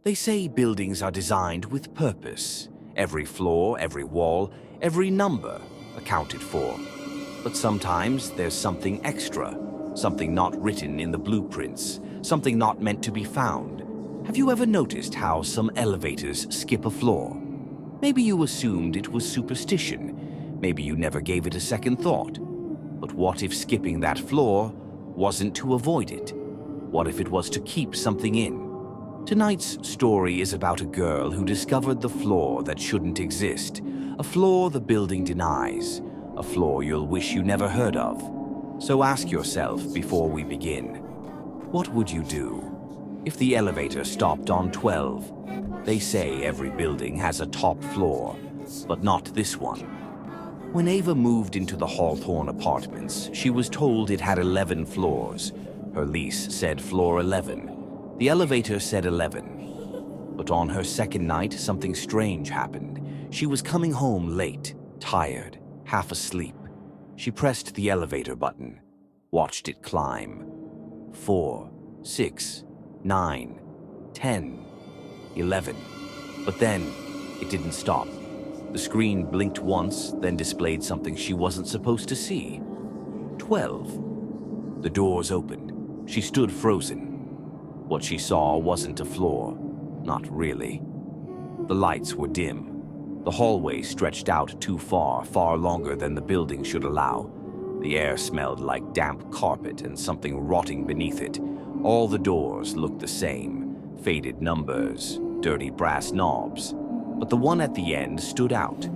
They say buildings are designed with purpose. Every floor, every wall, every number accounted for. But sometimes there's something extra, something not written in the blueprints, something not meant to be found. Have you ever noticed how some elevators skip a floor? Maybe you assumed it was superstition. Maybe you never gave it a second thought. But what if skipping that floor wasn't to avoid it? What if it was to keep something in? Tonight's story is about a girl who discovered the floor that shouldn't exist, a floor the building denies, a floor you'll wish you never heard of. So ask yourself before we begin, what would you do if the elevator stopped on 12? They say every building has a top floor, but not this one. When Ava moved into the Hawthorne apartments, she was told it had 11 floors. Her lease said floor 11. The elevator said 11. But on her second night, something strange happened. She was coming home late, tired, half asleep. She pressed the elevator button, watched it climb. 4, 6, 9, 10, 11. But then, it didn't stop. The screen blinked once, then displayed something she wasn't supposed to see. 12. The doors opened. She stood frozen. What she saw wasn't a floor. Not really. The lights were dim. The hallway stretched out too far, far longer than the building should allow. The air smelled like damp carpet and something rotting beneath it. All the doors looked the same. Faded numbers, dirty brass knobs. But the one at the end stood out.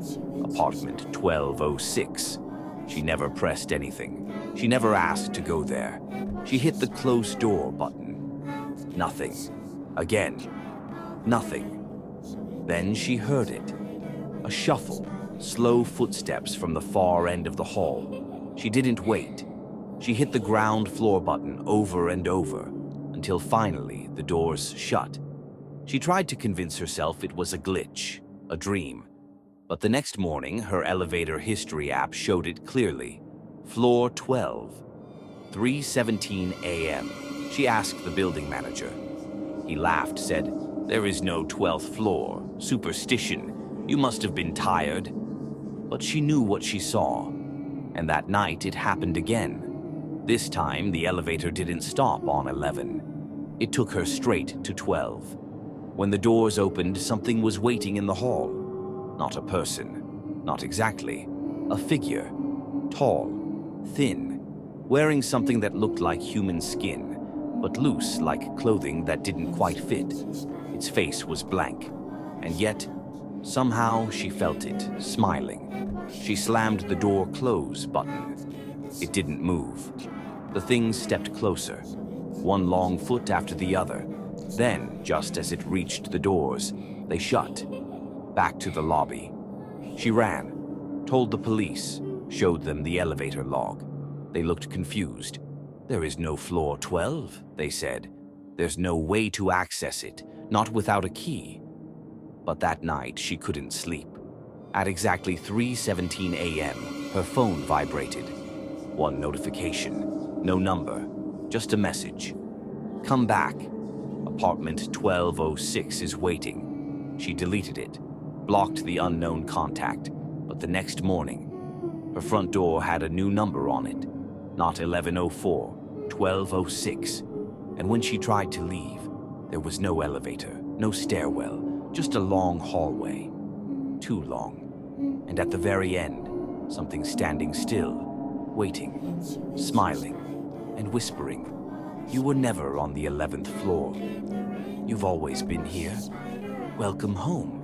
Apartment 1206. She never pressed anything. She never asked to go there. She hit the close door button. Nothing. Again. Nothing. Then she heard it. A shuffle, slow footsteps from the far end of the hall. She didn't wait. She hit the ground floor button over and over, until finally the doors shut. She tried to convince herself it was a glitch, a dream. But the next morning, her elevator history app showed it clearly. Floor 12. 3:17 a.m. She asked the building manager. He laughed, said, "There is no 12th floor. Superstition. You must have been tired." But she knew what she saw. And that night it happened again. This time the elevator didn't stop on 11. It took her straight to 12. When the doors opened, something was waiting in the hall. Not a person. Not exactly. A figure. Tall. Thin. Wearing something that looked like human skin, but loose like clothing that didn't quite fit. Its face was blank. And yet, somehow she felt it, smiling. She slammed the door close button. It didn't move. The thing stepped closer, one long foot after the other. Then, just as it reached the doors, they shut. Back to the lobby. She ran, told the police, showed them the elevator log. They looked confused. "There is no floor 12, they said. "There's no way to access it, not without a key." But that night, she couldn't sleep. At exactly 3:17 a.m., her phone vibrated. One notification. No number. Just a message. "Come back. Apartment 1206 is waiting." She deleted it, blocked the unknown contact, but the next morning, her front door had a new number on it. Not 1104, 1206. And when she tried to leave, there was no elevator, no stairwell, just a long hallway. Too long. And at the very end, something standing still, waiting, smiling, and whispering, "You were never on the 11th floor. You've always been here. Welcome home."